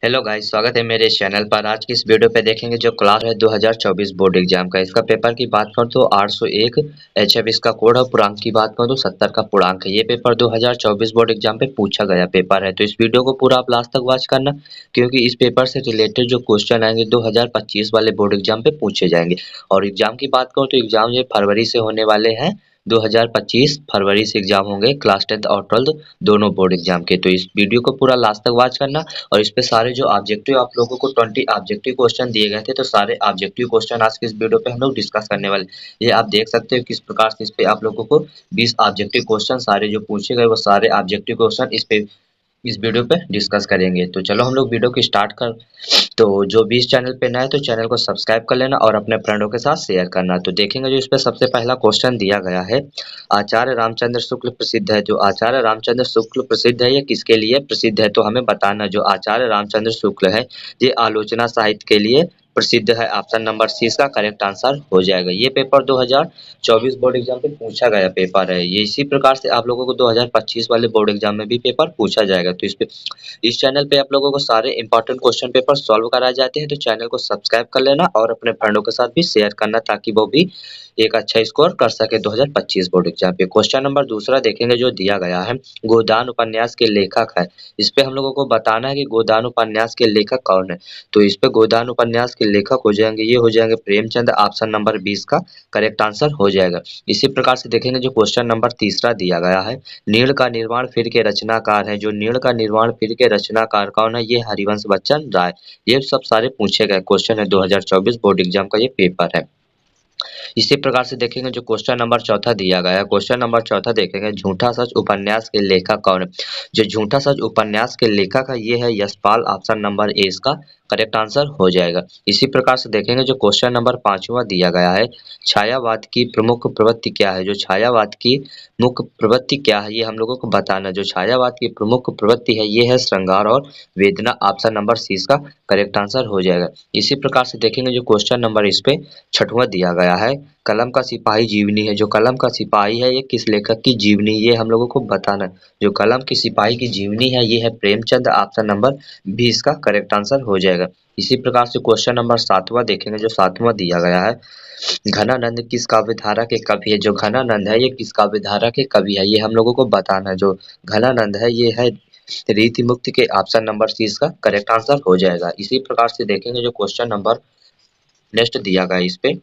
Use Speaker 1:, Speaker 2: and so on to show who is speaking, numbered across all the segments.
Speaker 1: Hello guys, स्वागत है मेरे इस चैनल पर। आज की इस वीडियो पे देखेंगे जो क्लास है 2024 बोर्ड एग्जाम का। इसका पेपर की बात करूँ तो 801 HF इसका कोड है। पूर्णांक की बात करूँ तो 70 का पूर्णांक है। ये पेपर 2024 बोर्ड एग्जाम पे पूछा गया पेपर है, तो इस वीडियो को पूरा आप लास्ट तक वॉच करना, क्योंकि इस पेपर से रिलेटेड जो क्वेश्चन आएंगे 2025 वाले बोर्ड एग्जाम पे पूछे जाएंगे। और एग्जाम की बात करूँ तो एग्जाम ये फरवरी से होने वाले हैं। 2025 फरवरी से एग्जाम होंगे, क्लास 10th और 12th दोनों बोर्ड एग्जाम के। तो इस वीडियो को पूरा लास्ट तक वॉच करना। और इस पे सारे जो ऑब्जेक्टिव आप लोगों को 20 ऑब्जेक्टिव क्वेश्चन दिए गए थे, तो सारे ऑब्जेक्टिव क्वेश्चन आज की इस वीडियो पे हम लोग डिस्कस करने वाले। ये आप देख सकते हो किस प्रकार से इस पे आप लोगों को 20 ऑब्जेक्टिव क्वेश्चन सारे जो पूछे गए वो सारे ऑब्जेक्टिव क्वेश्चन इस वीडियो पे डिस्कस करेंगे। तो चलो हम लोग वीडियो की स्टार्ट कर। तो जो भी इस चैनल पे नया है तो चैनल को सब्सक्राइब कर लेना और अपने फ्रेंडों के साथ शेयर करना। तो देखेंगे जो इस पे सबसे पहला क्वेश्चन दिया गया है, आचार्य रामचंद्र शुक्ल प्रसिद्ध है। जो आचार्य रामचंद्र शुक्ल प्रसिद्ध है, ये किसके लिए प्रसिद्ध है? तो हमें बताना। जो आचार्य रामचंद्र शुक्ल है ये आलोचना साहित्य के लिए प्रसिद्ध है। ऑप्शन नंबर सी इसका करेक्ट आंसर हो जाएगा। ये पेपर 2024 बोर्ड एग्जाम पे पूछा गया पेपर है। ये इसी प्रकार से आप लोगों को 2025 वाले बोर्ड एग्जाम में भी पेपर पूछा जाएगा। तो इस चैनल पे आप लोगों को सारे इंपॉर्टेंट क्वेश्चन पेपर सॉल्व कराए जाते हैं। तो चैनल को सब्सक्राइब कर लेना और अपने फ्रेंडों के साथ भी शेयर करना, ताकि वो भी एक अच्छा स्कोर कर सके 2025 बोर्ड एग्जाम पे। क्वेश्चन नंबर दूसरा देखेंगे जो दिया गया है, गोदान उपन्यास के लेखक है। इस पे हम लोगों को बताना है कि गोदान उपन्यास के लेखक कौन है। तो इस पे गोदान उपन्यास के लेखक हो जाएंगे, ये हो जाएंगे प्रेमचंद। ऑप्शन नंबर 20 का करेक्ट आंसर हो जाएगा। इसी प्रकार से देखेंगे जो क्वेश्चन नंबर तीसरा दिया गया है, नीड़ का निर्माण फिर के रचनाकार है। जो नीड़ का निर्माण फिर के रचनाकार कौन है? ये हरिवंश बच्चन राय। ये सब सारे पूछे गए क्वेश्चन है 2024 बोर्ड एग्जाम का ये पेपर है। इसी प्रकार से देखेंगे जो क्वेश्चन नंबर चौथा दिया गया है। क्वेश्चन नंबर चौथा देखेंगे, झूठा सच उपन्यास के लेखक कौन है? जो झूठा सच उपन्यास के लेखक है ये है यशपाल। ऑप्शन नंबर ए इसका करेक्ट आंसर हो जाएगा। इसी प्रकार से देखेंगे जो क्वेश्चन नंबर पांचवा दिया गया है, छायावाद की प्रमुख प्रवृत्ति क्या है? जो छायावाद की मुख्य प्रवृत्ति क्या है ये हम लोगों को बताना। जो छायावाद की प्रमुख प्रवृत्ति है ये है श्रृंगार और वेदना। ऑप्शन नंबर सी इसका करेक्ट आंसर हो जाएगा। इसी प्रकार से देखेंगे जो क्वेश्चन नंबर इस पे छठवां दिया गया है, कलम का सिपाही जीवनी है। जो कलम का सिपाही है ये किस लेखक की जीवनी, ये हम लोगों को बताना है। जो कलम की सिपाही की जीवनी है ये है प्रेमचंद। ऑप्शन नंबर बी इसका करेक्ट आंसर हो जाएगा। इसी प्रकार से क्वेश्चन नंबर सातवां देखेंगे जो सातवां दिया गया है, घनानंद किस काव्यधारा के कवि है? जो घनानंद है ये किस काव्यधारा के कवि है ये हम लोगों को बताना है। जो घनानंद है ये है रीति मुक्ति के। ऑप्शन नंबर सी इसका करेक्ट आंसर हो जाएगा। इसी प्रकार से देखेंगे जो क्वेश्चन नंबर नेक्स्ट दिया गया है इस पे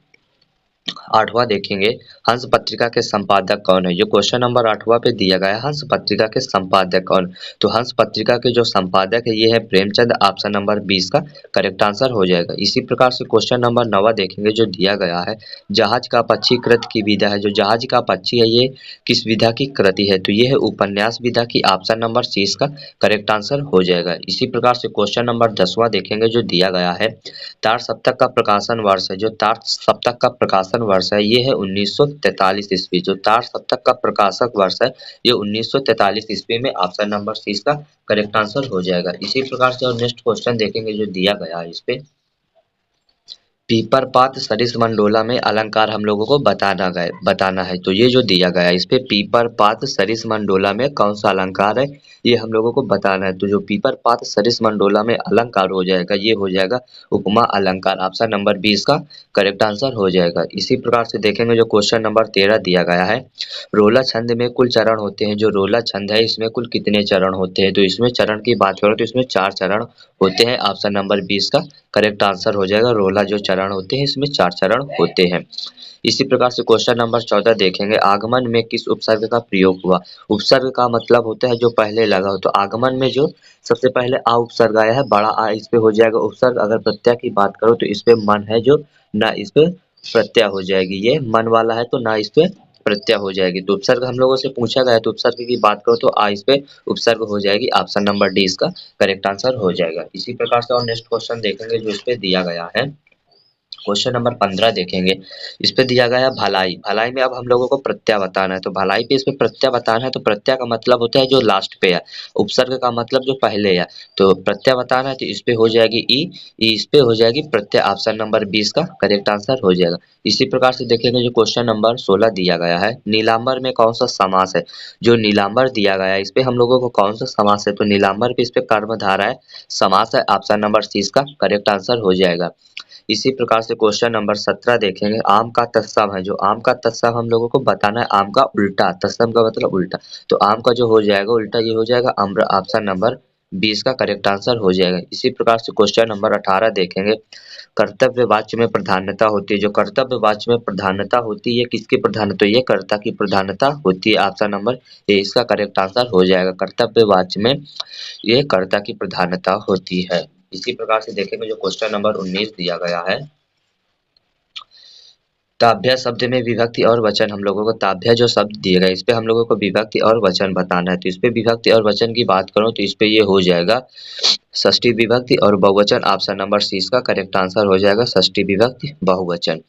Speaker 1: आठवां देखेंगे, हंस पत्रिका के संपादक कौन है? जो क्वेश्चन नंबर आठवां पे दिया गया है, हंस पत्रिका के संपादक कौन? तो हंस पत्रिका के जो संपादक है ये है प्रेमचंद। ऑप्शन नंबर 20 का करेक्ट आंसर हो जाएगा। इसी प्रकार से क्वेश्चन नंबर 9 देखेंगे जो दिया गया है, जहाज का पक्षी कृत की विधा है। जो जहाज का पक्षी है ये किस विधा की कृति है? तो ये है उपन्यास विधा की। ऑप्शन नंबर सी इसका करेक्ट आंसर हो जाएगा। इसी प्रकार से क्वेश्चन नंबर 10वां देखेंगे जो दिया गया है, तार सप्तक का प्रकाशन वर्ष है। जो तार सप्तक का प्रकाशन वर्ष है ये है 1943 ईस्वी। जो तार सप्तक का प्रकाशक वर्ष है ये 1943 ईस्वी में। ऑप्शन नंबर सी इसका करेक्ट आंसर हो जाएगा। इसी प्रकार से और नेक्स्ट क्वेश्चन देखेंगे जो दिया गया है इस पे, पीपरपात सरिस मंडोला में अलंकार हम लोगों को बताना है। तो ये जो दिया गया है इस पे पीपरपात सरिस मंडोला में कौन सा अलंकार है ये हम लोगों को बताना है। तो जो पीपरपात सरिस मंडोला में अलंकार हो जाएगा ये हो जाएगा उपमा अलंकार। ऑप्शन नंबर 20 का करेक्ट आंसर हो जाएगा। इसी प्रकार से देखेंगे जो क्वेश्चन नंबर 13 दिया गया है, रोला छंद में कुल चरण होते हैं। जो रोला छंद है इसमें कुल कितने चरण होते हैं? तो इसमें चरण की बात करो तो इसमें 4 चरण होते हैं। ऑप्शन नंबर 20 का करेक्ट आंसर हो जाएगा। रोला जो चरण होते हैं इसमें 4 चरण होते हैं। इसी प्रकार से क्वेश्चन नंबर 14 देखेंगे, आगमन में किस उपसर्ग का प्रयोग हुआ? उपसर्ग का मतलब होता है जो पहले लगा हो। तो आगमन में जो सबसे पहले आ उपसर्ग आया है, बड़ा आ, इस पे हो जाएगा उपसर्ग। अगर प्रत्यय की बात करो तो इस पे मन है जो, ना इस पे प्रत्यय हो जाएगी। ये मन वाला है तो ना इस पे प्रत्यय हो जाएगी। तो उपसर्ग हम लोगों से पूछा गया है तो उपसर्ग की बात करो तो आ इस पे उपसर्ग हो जाएगी। ऑप्शन नंबर डी इसका करेक्ट आंसर हो जाएगा। इसी प्रकार से और नेक्स्ट क्वेश्चन देखेंगे जो इस पे दिया गया है, क्वेश्चन नंबर 15 देखेंगे। इस पे दिया गया है भलाई। भलाई में अब हम लोगों को प्रत्यय बताना है, तो भलाई पे इसमें प्रत्यय बताना है, तो प्रत्यय का मतलब होता है जो लास्ट पे है, उपसर्ग का मतलब जो पहले है। तो प्रत्यय बताना है तो इस पे हो जाएगी ई इस पे हो जाएगी प्रत्यय। ऑप्शन नंबर 20 का करेक्ट आंसर हो जाएगा। इसी प्रकार से देखेंगे जो क्वेश्चन नंबर 16 दिया गया है, नीलांबर में कौन सा समास है। जो नीलांबर दिया गया है इस पे हम लोगों को कौन सा समास है, तो नीलांबर पे इस पे कर्मधारय है, समास है। ऑप्शन नंबर 30 का करेक्ट आंसर हो जाएगा। इसी प्रकार से क्वेश्चन नंबर 17 देखेंगे। आम का तत्सम है, जो आम का तत्सम हम लोगों को बताना है, आम का उल्टा, तत्सम का मतलब उल्टा। तो आम का जो हो जाएगा उल्टा ये हो जाएगा अम्र। ऑप्शन नंबर 20 का करेक्ट आंसर हो जाएगा। इसी प्रकार से क्वेश्चन नंबर 18 देखेंगे। कर्तव्य वाच्य में प्रधानता होती है, जो कर्तव्य वाच्य में प्रधानता होती है किसकी प्रधानता, ये कर्ता की प्रधानता होती है। ऑप्शन नंबर ए इसका करेक्ट आंसर हो जाएगा। कर्तव्य वाच्य में ये कर्ता की प्रधानता होती है। इसी प्रकार से देखेंगे जो क्वेश्चन नंबर 19 दिया गया है। ताभ्य शब्द में विभक्ति और वचन, हम लोगों को ताभ्य जो शब्द दिए गए इस पे हम लोगों को विभक्ति और वचन बताना है। तो इस पे विभक्ति और वचन की बात करूं तो इस पे ये हो जाएगा षष्ठी विभक्ति और बहुवचन। ऑप्शन नंबर सी इसका करेक्ट आंसर हो जाएगा, षष्ठी विभक्ति बहुवचन।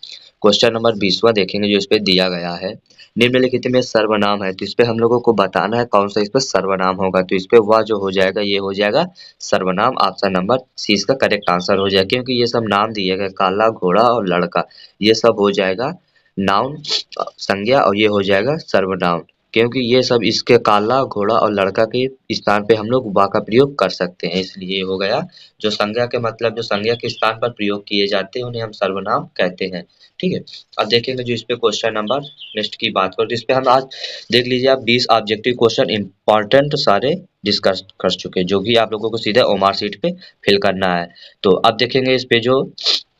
Speaker 1: क्वेश्चन नंबर 20वां देखेंगे जो इस पे दिया गया है। निम्नलिखित में सर्वनाम है, तो इस पे हम लोगों को बताना है कौन सा इस पे सर्वनाम होगा। तो इस पे वह जो हो जाएगा ये हो जाएगा सर्वनाम। ऑप्शन नंबर सी इसका करेक्ट आंसर हो जाएगा, क्योंकि ये सब नाम दिए गए काला, घोड़ा और लड़का, ये सब हो जाएगा नाउन संज्ञा, और ये हो जाएगा सर्वनाम, क्योंकि ये सब इसके काला, घोड़ा और लड़का के स्थान पे हम लोग वा का प्रयोग कर सकते हैं, इसलिए ये हो गया। जो संज्ञा के मतलब जो संज्ञा के स्थान पर प्रयोग किए जाते हैं उन्हें हम सर्वनाम कहते हैं। ठीक है। अब देखेंगे जो इस पे क्वेश्चन नंबर नेक्स्ट की बात करो तो इस पे हम आज देख लीजिए आप 20 ऑब्जेक्टिव क्वेश्चन इंपॉर्टेंट सारे डिस्कस कर चुके हैं, जो कि आप लोगों को सीधे ओमार सीट पे फिल करना है। तो अब देखेंगे इस पे जो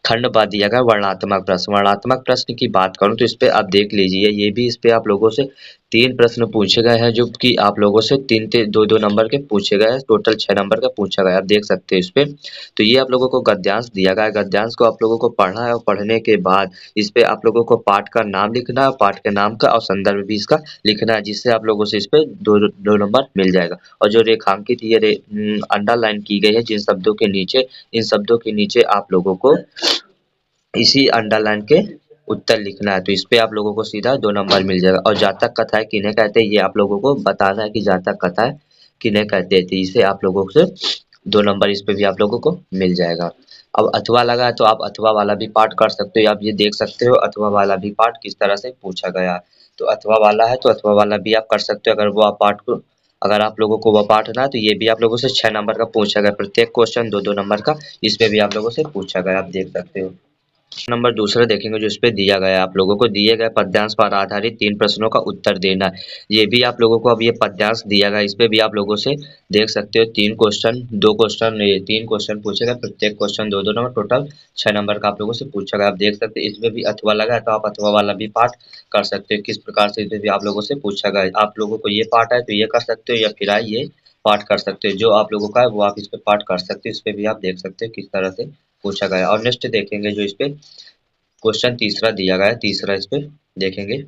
Speaker 1: खंड बाद दिया गया वर्णात्मक प्रश्न। वर्णात्मक प्रश्न की बात करूं तो इस पे आप देख लीजिए, ये भी इस पे आप लोगों से 3 प्रश्न पूछे गए हैं, जो कि आप लोगों से 3 2 नंबर के पूछे गए हैं, टोटल 6 नंबर का पूछा गया, आप देख सकते हैं इस पे। तो ये आप लोगों को गद्यांश दिया गया है, गद्यांश को आप लोगों को पढ़ना है और पढ़ने के बाद इस पे आप लोगों को पाठ का नाम लिखना है, पाठ के नाम का और संदर्भ भी इसका लिखना है, जिससे आप लोगों से इस पे 2 नंबर मिल जाएगा। और जो रेखांकित ये अंडरलाइन की गई है जिन शब्दों के नीचे, इन शब्दों के नीचे आप लोगों को इसी अंडरलाइन के उत्तर लिखना है। तो इस पे आप लोगों को सीधा 2 नंबर मिल जाएगा। और जातक कथाएं किन्हें कहते हैं ये आप लोगों को बताना है कि जातक कथाएं किन्हें कहते हैं, तो इसे आप लोगों से 2 नंबर इस पे भी आप लोगों को मिल जाएगा। अब अथवा लगा है तो आप अथवा वाला भी पार्ट कर सकते हो, आप ये देख सकते हो अथवा वाला भी पार्ट किस तरह से पूछा गया है। तो अथवा वाला है तो अथवा वाला भी आप कर सकते हो, अगर वो आप पार्ट को, अगर आप लोगों को वह पाठ ना है तो ये भी आप लोगों से 6 नंबर का पूछा गया, प्रत्येक क्वेश्चन 2 नंबर का इस पे भी आप लोगों से पूछा गया, आप देख सकते हो। नंबर दूसरा देखेंगे जो इस पे दिया गया है, आप लोगों को दिए गए पद्यांश पर आधारित 3 प्रश्नों का उत्तर देना है। ये भी आप लोगों को अब ये पद्यांश दिया गया, इस पे भी आप लोगों से देख सकते हो 3 क्वेश्चन, 2 क्वेश्चन, ये 3 क्वेश्चन पूछे गए, प्रत्येक क्वेश्चन 2 नंबर, टोटल 6 नंबर का आप लोगों से पूछा गया, आप देख सकते हैं। इसमें भी अथवा लगा है तो आप अथवा वाला भी पाठ कर सकते हो, किस प्रकार से इसमें भी आप लोगों से पूछा गया। आप लोगों को ये पाठ है तो ये कर सकते हो, या फिर ये पाठ कर सकते हो, जो आप लोगों का है वो आप इस पे पाठ कर सकते हो। इस पे भी आप देख सकते हो किस तरह से पूछा गया। और नेक्स्ट देखेंगे जो इस पे क्वेश्चन तीसरा दिया गया है, तीसरा इस पे देखेंगे।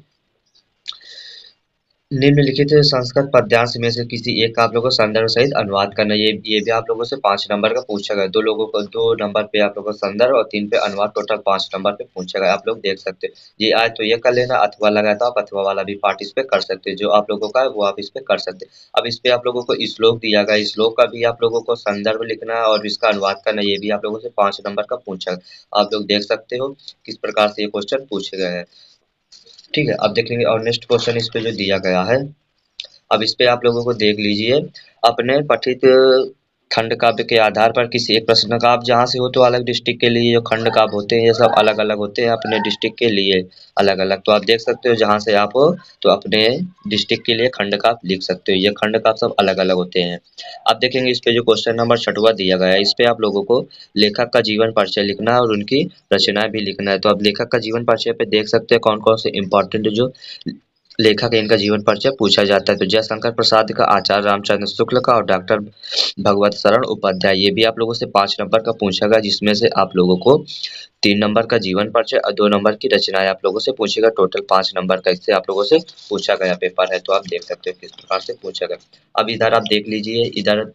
Speaker 1: निम्नलिखित संस्कृत पद्यांश में से किसी एक का आप लोगों को संदर्भ सहित अनुवाद करना है। ये भी आप लोगों से 5 नंबर का पूछा गया, 2 लोगों को 2 नंबर पे आप लोगों को संदर्भ और 3 पे अनुवाद, टोटल 5 नंबर पे पूछा गया, आप लोग देख सकते हो। ये आए तो ये कर लेना, अथवा लगा तो आप अथवा वाला भी पार्ट इस पे कर सकते हो, जो आप लोगों का है वो आप इस पे कर सकते हो। अब इस पे आप लोगों को श्लोक दिया गया, श्लोक का भी आप लोगों को संदर्भ लिखना है और इसका अनुवाद करना है, ये भी आप लोगों से 5 नंबर का पूछा गया, आप लोग देख सकते हो किस प्रकार से ये क्वेश्चन पूछे गए हैं। ठीक है, अब देखेंगे और नेक्स्ट क्वेश्चन इस पे जो दिया गया है, अब इस पे आप लोगों को देख लीजिए। अपने पठित खंड काव्य के आधार पर किसी एक प्रश्न का, आप जहाँ से हो तो अलग डिस्ट्रिक्ट के लिए जो खंड काव्य होते हैं ये सब अलग अलग होते हैं, अपने डिस्ट्रिक्ट के लिए अलग अलग। तो आप देख सकते हो जहाँ से आप हो तो अपने डिस्ट्रिक्ट के लिए खंड काव्य लिख सकते हो, ये खंड काव्य सब अलग अलग होते हैं। अब देखेंगे इस पे जो क्वेश्चन नंबर 6वां दिया गया है, इस पे आप लोगों को लेखक का जीवन परिचय लिखना है और उनकी रचनाएं भी लिखना है। तो अब लेखक का जीवन परिचय पे देख सकते हैं कौन कौन से इंपॉर्टेंट जो लेखक है इनका जीवन परिचय पूछा जाता है। तो जयशंकर प्रसाद का, आचार्य रामचंद्र शुक्ल का और डॉक्टर भगवत शरण उपाध्याय, ये भी आप लोगों से 5 नंबर का पूछा गया, जिसमें से आप लोगों को 3 नंबर का जीवन परिचय और 2 नंबर की रचनाएं आप लोगों से पूछेगा, टोटल 5 नंबर का इससे आप लोगों से पूछा गया पेपर है। तो आप देख सकते हो किस प्रकार से पूछा गया। अब इधर आप देख लीजिए, इधर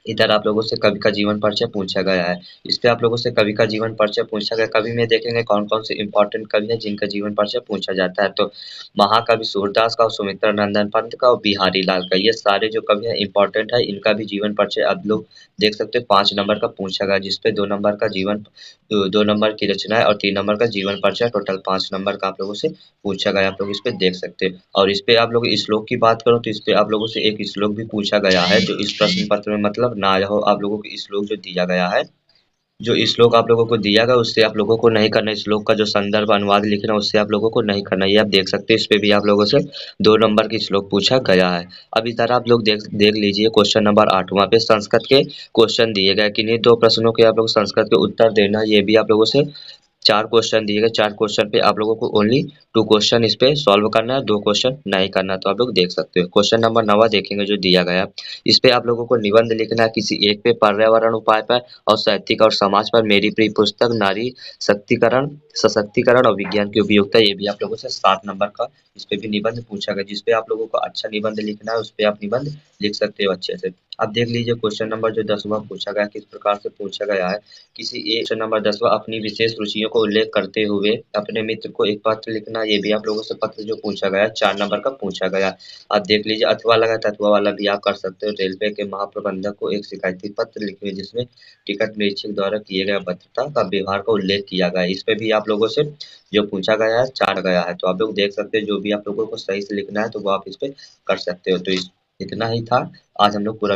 Speaker 1: इधर आप लोगों से कवि का जीवन परिचय पूछा गया है। इस पे आप लोगों से कवि का जीवन परिचय पूछा गया। कवि में देखेंगे कौन-कौन से इम्पोर्टेंट कवि हैं जिनका जीवन परिचय पूछा जाता है। तो महाकवि सूरदास का और सुमित्रा नंदन पंत का और बिहारी लाल का, ये सारे जो कवि हैं इम्पोर्टेंट है। इनका भी जीवन परिचय आप लोग देख सकते हैं 5 नंबर का पूछा गया, जिसपे 2 नंबर का जीवन 2 नंबर की रचनाएँ और 3 नंबर का जीवन परिचय, टोटल 5 नंबर का आप लोगों से पूछा गया। आप लोग इस पे देख सकते हैं। और इस पे आप लोग श्लोक की बात करो तो इस पे आप लोगों से एक श्लोक भी पूछा गया है, जो इस प्रश्न पत्र में मतलब ना आया हो। आप लोगों को श्लोक जो दिया गया है, जो श्लोक आप लोगों को दिया गया उससे आप लोगों को नहीं करना है। श्लोक का जो संदर्भ अनुवाद लिखना है उससे आप लोगों को नहीं करना है। ये आप देख सकते हैं, इस पे भी आप लोगों से 2 नंबर की श्लोक पूछा गया है। अब इधर आप लोग देख देख लीजिए क्वेश्चन नंबर 8 वहाँ पे संस्कृत के क्वेश्चन दिए गए। किन्हीं 2 प्रश्नों के आप लोग संस्कृत के उत्तर देना है। ये भी आप लोगों से 4 क्वेश्चन दिए गए। 4 क्वेश्चन पे आप लोगों को ओनली 2 क्वेश्चन इस पे सॉल्व करना है, 2 क्वेश्चन नहीं करना है। तो आप लोग देख सकते हो। क्वेश्चन नंबर 9 देखेंगे जो दिया गया है। इस पे आप लोगों को निबंध लिखना है किसी एक पे, पर्यावरण उपाय पर और साहित्यिक और समाज पर। मेरी प्रिय पुस्तक, नारी शक्तिकरण, सशक्तिकरण और विज्ञान की उपयोगिता। ये भी आप लोगों से 7 नंबर का इस पे भी निबंध पूछा गया। जिस पे आप लोगों को अच्छा निबंध लिखना है उस पे आप निबंध लिख सकते हो अच्छे से। अब देख लीजिए क्वेश्चन नंबर जो 10वां पूछा गया, किस प्रकार से पूछा गया है। किसी एक क्वेश्चन नंबर 10वां, अपनी विशेष रुचियों को उल्लेख करते हुए अपने मित्र को एक पत्र लिखना। ये भी आप लोगों से पत्र जो पूछा गया है 4 नंबर का पूछा गया। आप देख लीजिए अथवा लगा है तो अथवा वाला भी आप कर सकते हो। रेलवे के महाप्रबंधक को एक शिकायती पत्र लिखिए जिसमें टिकट निरीक्षक द्वारा किए गए अभद्रता का व्यवहार का उल्लेख किया गया है। इस पे भी आप लोगों से जो पूछा गया है 4 गया है। तो आप लोग देख सकते हैं, जो भी आप लोगों को सही से लिखना है तो वो आप इस पे कर सकते हो। तो इतना ही था। आज हम लोग पूरा